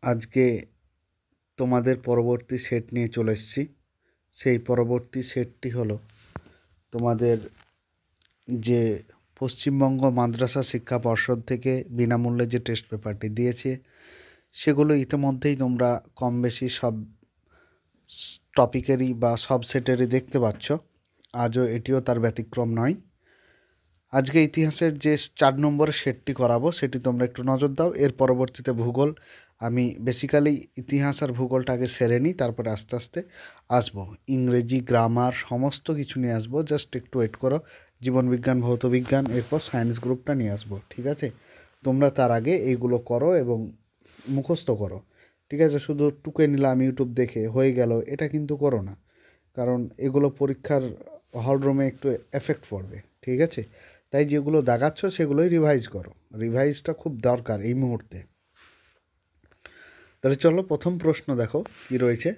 আজকে তোমাদের পরবর্তী সেট নিয়ে চলে এসেছি। সেই পরবর্তী সেটটি হলো তোমাদের যে পশ্চিমবঙ্গ মাদ্রাসা শিক্ষা পর্ষদ থেকে বিনামূল্যে যে টেস্ট পেপারটি দিয়েছে সেগুলো ইতিমধ্যেই তোমরা কম বেশি সব টপিকেরই বা সব সেটেরই দেখতে পাচ্ছ। আজও এটিও তার ব্যতিক্রম নয়। আজকে ইতিহাসের যে 4 নম্বরের সেটটি করাবো সেটি তোমরা একটু নজর দাও। এর পরবর্তীতে ভূগোল, আমি বেসিক্যালি ইতিহাস আর ভূগোলটা আগে সেরে নিই, তারপরে আস্তে আস্তে আসবো। ইংরেজি, গ্রামার সমস্ত কিছু নিয়ে আসবো, জাস্ট একটু ওয়েট করো। জীবনবিজ্ঞান, ভৌতবিজ্ঞান, এরপর সায়েন্স গ্রুপটা নিয়ে আসবো, ঠিক আছে? তোমরা তার আগে এইগুলো করো এবং মুখস্থ করো, ঠিক আছে? শুধু টুকে নিলাম ইউটিউব দেখে হয়ে গেল, এটা কিন্তু করো না, কারণ এগুলো পরীক্ষার হলরুমে একটু এফেক্ট পড়বে, ঠিক আছে? তাই যেগুলো দেখাচ্ছ সেগুলোই রিভাইজ করো, রিভাইজটা খুব দরকার এই মুহূর্তে। তাহলে চলো, প্রথম প্রশ্ন দেখো কি রয়েছে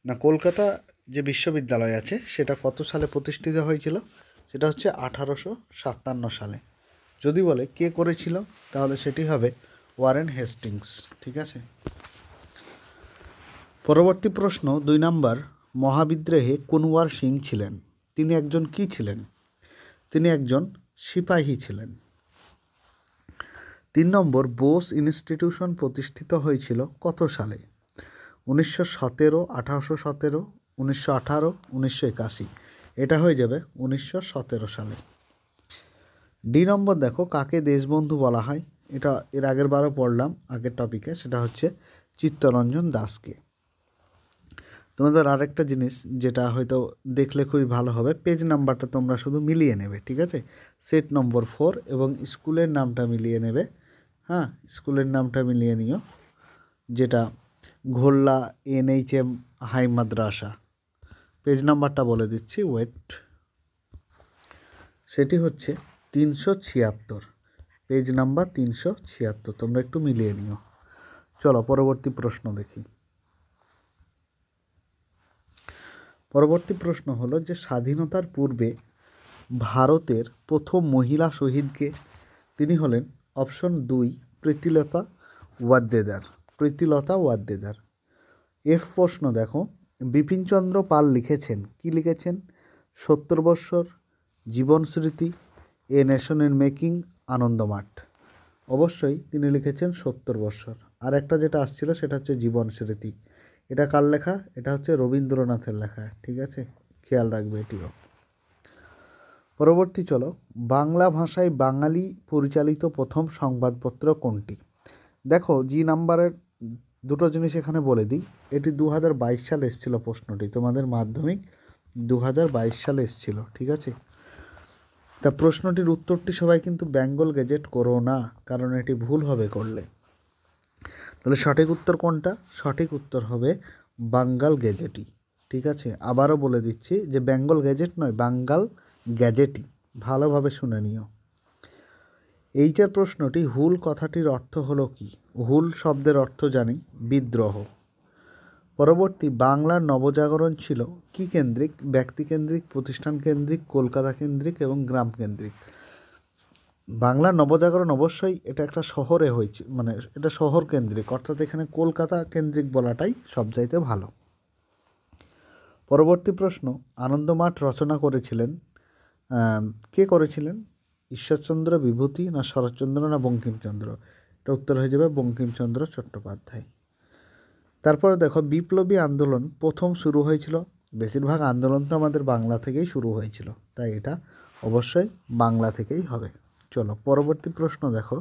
না, কলকাতা যে বিশ্ববিদ্যালয় আছে সেটা কত সালে প্রতিষ্ঠিত হয়েছিল? সেটা হচ্ছে 1857 সালে। যদি বলে কে করেছিল তাহলে সেটি হবে ওয়ারেন হেস্টিংস, ঠিক আছে? পরবর্তী প্রশ্ন 2 নম্বর, মহাবিদ্রোহে কুনওয়ার সিং ছিলেন, তিনি একজন কি ছিলেন? তিনি একজন সিপাহী ছিলেন। 3 নম্বর, বোস ইনস্টিটিউশন প্রতিষ্ঠিত হয়েছিল কত সালে? 1917, 1817, 1918, 1981। এটা হয়ে যাবে 1917 সালে। ডি নম্বর দেখো, কাকে দেশবন্ধু বলা হয়? এটা এর আগের বারও পড়লাম আগের টপিকে, সেটা হচ্ছে চিত্তরঞ্জন দাসকে। তোমাদের আরেকটা জিনিস যেটা হয়তো দেখলে খুবই ভালো হবে, পেজ নাম্বারটা তোমরা শুধু মিলিয়ে নেবে, ঠিক আছে? সেট নম্বর 4 এবং স্কুলের নামটা মিলিয়ে নেবে। হ্যাঁ, স্কুলের নামটা মিলিয়ে নিও, যেটা ঘোল্লা NHM হাই মাদ্রাসা। পেজ নাম্বারটা বলে দিচ্ছি, ওয়েট, সেটি হচ্ছে 376, পেজ নাম্বার 376। তোমরা একটু মিলিয়ে নিও। চলো পরবর্তী প্রশ্ন দেখি। পরবর্তী প্রশ্ন হলো যে স্বাধীনতার পূর্বে ভারতের প্রথম মহিলা শহীদকে? তিনি হলেন অপশন 2 প্রীতিলতা ওয়াদ্দেদার। প্রীতিলতা ওয়াদ্দেদার। এফ প্রশ্ন দেখো, বিপিনচন্দ্র পাল লিখেছেন, কি লিখেছেন? 70 বৎসর, জীবন স্মৃতি, এ নেশন ইন মেকিং, আনন্দমাঠ। অবশ্যই তিনি লিখেছেন 70 বৎসর। আর একটা যেটা আসছিল সেটা হচ্ছে জীবন স্মৃতি। এটা কার লেখা? এটা হচ্ছে রবীন্দ্রনাথের লেখা, ঠিক আছে? খেয়াল রাখবে এটিও। পরবর্তী চলো, বাংলা ভাষায় বাঙালি পরিচালিত প্রথম সংবাদপত্র কোনটি? দেখো জি নাম্বারের দুটো জিনিস এখানে বলে দিই। এটি 2022 সালে এসেছিল প্রশ্নটি, তোমাদের মাধ্যমিক 2022 সালে এসেছিল, ঠিক আছে? তা প্রশ্নটির উত্তরটি সবাই কিন্তু বেঙ্গল গেজেট করো না, কারণ এটি ভুল হবে করলে। তাহলে সঠিক উত্তর কোনটা? সঠিক উত্তর হবে বাঙ্গাল গেজেটই, ঠিক আছে? আবারও বলে দিচ্ছি যে বেঙ্গল গেজেট নয়, বাঙ্গাল গ্যাজেটই, ভালোভাবে শুনে নিও। এইটার প্রশ্নটি, হুল কথাটির অর্থ হলো কি? হুল শব্দের অর্থ জানি, বিদ্রোহ। পরবর্তী, বাংলার নবজাগরণ ছিল কি কেন্দ্রিক? ব্যক্তিকেন্দ্রিক, প্রতিষ্ঠান কেন্দ্রিক, কলকাতা কেন্দ্রিক এবং গ্রাম কেন্দ্রিক। বাংলার নবজাগরণ অবশ্যই এটা একটা শহরে হয়েছে, মানে এটা শহর কেন্দ্রিক, অর্থাৎ এখানে কলকাতা কেন্দ্রিক বলাটাই সবচাইতে ভালো। পরবর্তী প্রশ্ন, আনন্দমাঠ রচনা করেছিলেন কে করেছিলেন? ঈশ্বরচন্দ্র বিভূতি, না শরৎচন্দ্র, না বঙ্কিমচন্দ্র? এটা উত্তর হয়ে যাবে বঙ্কিমচন্দ্র চট্টোপাধ্যায়। তারপরে দেখো, বিপ্লবী আন্দোলন প্রথম শুরু হয়েছিল, বেশিরভাগ আন্দোলন তো আমাদের বাংলা থেকেই শুরু হয়েছিল, তাই এটা অবশ্যই বাংলা থেকেই হবে। চলো পরবর্তী প্রশ্ন দেখো,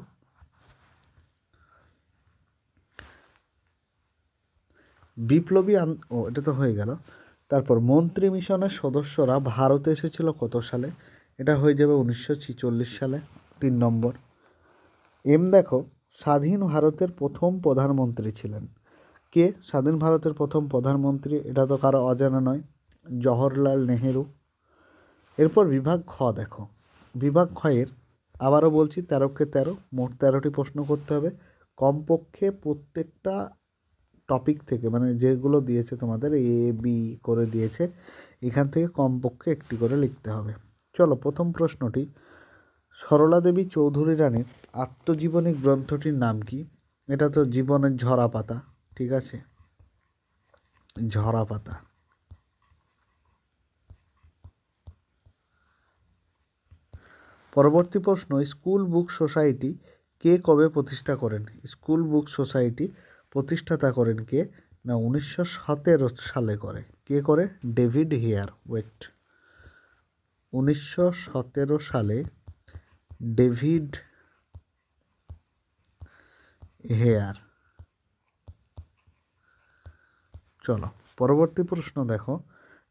বিপ্লবী এটা তো হয়ে গেল। তারপর মন্ত্রী মিশনের সদস্যরা ভারতে এসেছিল কত সালে? এটা হয়ে যাবে 1946 সালে, 3 নম্বর। এম দেখো, স্বাধীন ভারতের প্রথম প্রধানমন্ত্রী ছিলেন কে? স্বাধীন ভারতের প্রথম প্রধানমন্ত্রী, এটা তো কারো অজানা নয়, জওহরলাল নেহেরু। এরপর বিভাগ খ দেখো, বিভাগ খয়ের আবারও বলছি 13কে 13, মোট 13টি প্রশ্ন করতে হবে। কমপক্ষে প্রত্যেকটা টপিক থেকে, মানে যেগুলো দিয়েছে তোমাদের A B করে দিয়েছে, এখান থেকে কমপক্ষে একটি করে লিখতে হবে। চলো প্রথম প্রশ্নটি, সরলা দেবী চৌধুরী রানীর আত্মজীবনী গ্রন্থটির নাম কি? এটা তো জীবনের ঝরা পাতা, ঠিক আছে, ঝরা পাতা। পরবর্তী প্রশ্ন, স্কুল বুক সোসাইটি কে কবে প্রতিষ্ঠা করেন? স্কুল বুক সোসাইটি প্রতিষ্ঠাতা করেন কে? না 1917 সালে করে। কে করে? David Hare. ওয়েট, 1917 সালে ডেভিড হেয়ার। চলো পরবর্তী প্রশ্ন দেখো,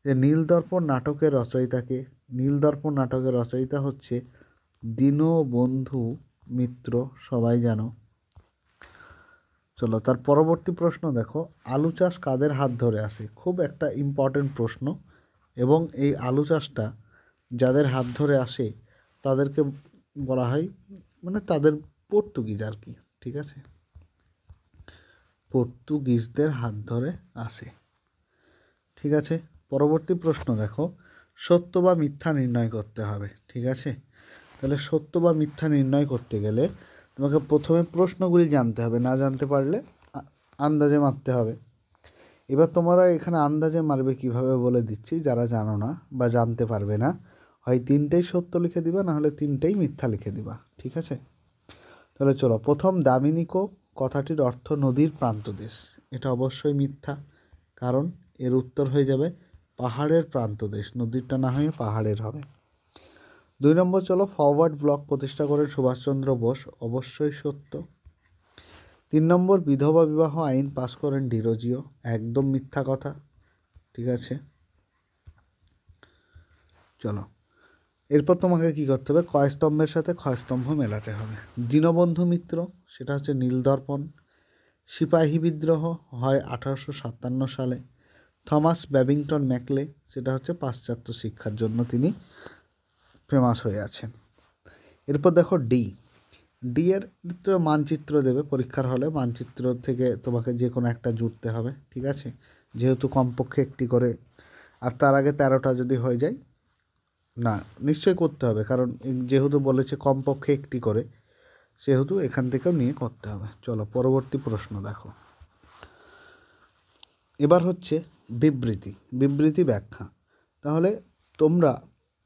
যে নীলদর্পণ নাটকের রচয়িতাকে? নীলদর্পণ নাটকের রচয়িতা হচ্ছে দীনবন্ধু মিত্র, সবাই জানো। চলো তার পরবর্তী প্রশ্ন দেখো, আলু চাষ কাদের হাত ধরে আসে? খুব একটা ইম্পর্টেন্ট প্রশ্ন, এবং এই আলু চাষটা যাদের হাত ধরে আসে তাদেরকে বলা হয়, মানে তাদের পর্তুগিজ আর কি, ঠিক আছে, পর্তুগিজদের হাত ধরে আসে, ঠিক আছে। পরবর্তী প্রশ্ন দেখো, সত্য বা মিথ্যা নির্ণয় করতে হবে, ঠিক আছে। তাহলে সত্য বা মিথ্যা নির্ণয় করতে গেলে তোমাকে প্রথমে প্রশ্নগুলি জানতে হবে, না জানতে পারলে আন্দাজে মারতে হবে। এবার তোমরা এখানে আন্দাজে মারবে কিভাবে বলে দিচ্ছি, যারা জানো না বা জানতে পারবে না, হয় 3টেই সত্য লিখে দিবা, না হলে 3টেই মিথ্যা লিখে দিবা, ঠিক আছে। তাহলে চলো, প্রথম দামিনিকো কথাটির অর্থ নদীর প্রান্তদেশ। এটা অবশ্যই মিথ্যা, কারণ এর উত্তর হয়ে যাবে পাহাড়ের প্রান্তদেশ, নদীরটা না হয়ে পাহাড়ের হবে। 2 নম্বর, চলো, ফরওয়ার্ড ব্লক প্রতিষ্ঠা করেন সুভাষচন্দ্র বোস। অবশ্যই সত্য। 3 নম্বর, বিধবা বিবাহ আইন পাশ করেন ডিরোজিও। একদম মিথ্যা কথা, ঠিক আছে। চলো এরপর তোমাকে কি করতে হবে, কয়স্তম্ভের সাথে ক্ষয়স্তম্ভ মেলাতে হবে। দীনবন্ধু মিত্র, সেটা হচ্ছে নীলদর্পণ। সিপাহী বিদ্রোহ হয় 1857 সালে। থমাস ব্যাবিংটন ম্যাকলে, সেটা হচ্ছে পাশ্চাত্য শিক্ষার জন্য তিনি ফেমাস হয়ে আছেন। এরপর দেখো ডি এর মানচিত্র দেবে পরীক্ষার হলে, মানচিত্র থেকে তোমাকে যে কোনো একটা জুড়তে হবে, ঠিক আছে, যেহেতু কমপক্ষে একটি করে, আর তার আগে 13টা যদি হয়ে যায়, না নিশ্চয়ই করতে হবে, কারণ যেহেতু বলেছে কমপক্ষে একটি করে, সেহেতু এখান থেকেও নিয়ে করতে হবে। চলো পরবর্তী প্রশ্ন দেখো, এবার হচ্ছে বিবৃতি ব্যাখ্যা। তাহলে তোমরা,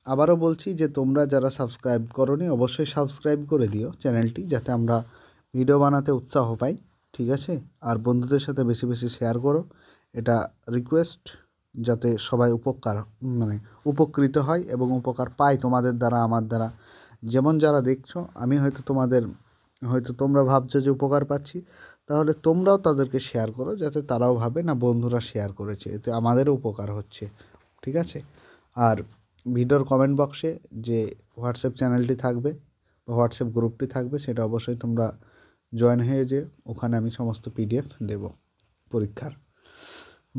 আবারও বলছি যে তোমরা যারা সাবস্ক্রাইব করোনি অবশ্যই সাবস্ক্রাইব করে দিও চ্যানেলটি, যাতে আমরা ভিডিও বানাতে উৎসাহ পাই, ঠিক আছে। আর বন্ধুদের সাথে বেশি বেশি শেয়ার করো, এটা রিকোয়েস্ট, যাতে সবাই উপকৃত হয় এবং উপকার পায় তোমাদের দ্বারা, আমার দ্বারা। যেমন যারা দেখছো, আমি হয়তো তোমরা ভাবছো যে উপকার পাচ্ছি, তাহলে তোমরাও তাদেরকে শেয়ার করো, যাতে তারাও ভাবে না বন্ধুরা শেয়ার করেছে, এতে আমাদেরও উপকার হচ্ছে, ঠিক আছে। আর ভিডিওর কমেন্ট বক্সে যে হোয়াটসঅ্যাপ চ্যানেলটি থাকবে বা হোয়াটসঅ্যাপ গ্রুপটি থাকবে, সেটা অবশ্যই তোমরা জয়েন হয়ে যে, ওখানে আমি সমস্ত PDF দেব পরীক্ষার,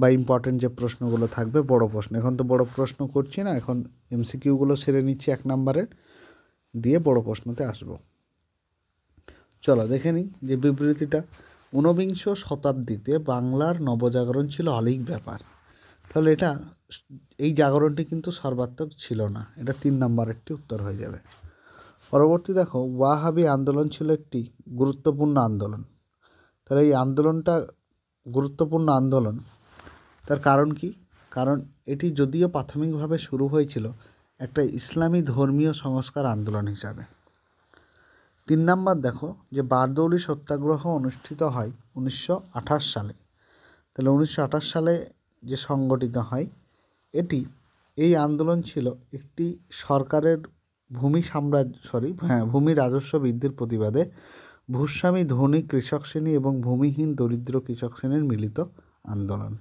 বা ইম্পর্টেন্ট যে প্রশ্নগুলো থাকবে, বড় প্রশ্ন। এখন তো বড় প্রশ্ন করছি না, এখন MCQগুলো সেরে নিচ্ছি 1 নম্বরের, দিয়ে বড় প্রশ্নতে আসবো। চলো দেখে নিই যে বিবৃতিটা, 19বিংশ শতাব্দীতে বাংলার নবজাগরণ ছিল অলীক ব্যাপার। তাহলে এই জাগরণটি কিন্তু সর্বাত্মক ছিল না, এটা 3 নম্বরেরটি উত্তর হয়ে যাবে। পরবর্তী দেখো, ওয়াহাবি আন্দোলন ছিল একটি গুরুত্বপূর্ণ আন্দোলন। তাহলে এই আন্দোলনটা গুরুত্বপূর্ণ আন্দোলন, তার কারণ কি? কারণ এটি যদিও প্রাথমিকভাবে শুরু হয়েছিল একটা ইসলামী ধর্মীয় সংস্কার আন্দোলন হিসাবে। 3 নম্বর দেখো, যে বারদৌলি সত্যাগ্রহ অনুষ্ঠিত হয় 1928 সালে। তাহলে 1928 সালে যে সংগঠিত হয়, এই আন্দোলন ছিল একটি সরকারের ভূমি রাজস্ব বৃদ্ধির প্রতিবাদে ভূস্বামী ধনী কৃষক শ্রেণী এবং ভূমিহীন দরিদ্র কৃষক শ্রেণীর মিলিত আন্দোলন।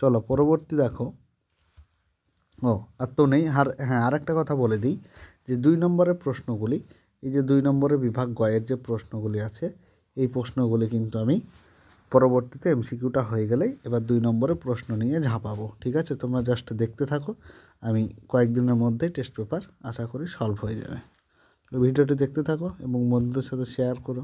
চলো পরবর্তী দেখো, আর তো নেই, আর একটা কথা বলে দিই, যে 2 নম্বরের প্রশ্নগুলি, এই যে 2 নম্বরের বিভাগ গয়ের যে প্রশ্নগুলি আছে, এই প্রশ্নগুলি কিন্তু আমি পরবর্তীতে MCQটা হয়ে গেলেই এবার 2 নম্বরের প্রশ্ন নিয়ে ঝাঁপাবো, ঠিক আছে। তোমরা জাস্ট দেখতে থাকো, আমি কয়েকদিনের মধ্যেই টেস্ট পেপার আশা করি সলভ হয়ে যাবে। ভিডিওটি দেখতে থাকো এবং বন্ধুদের সাথে শেয়ার করো।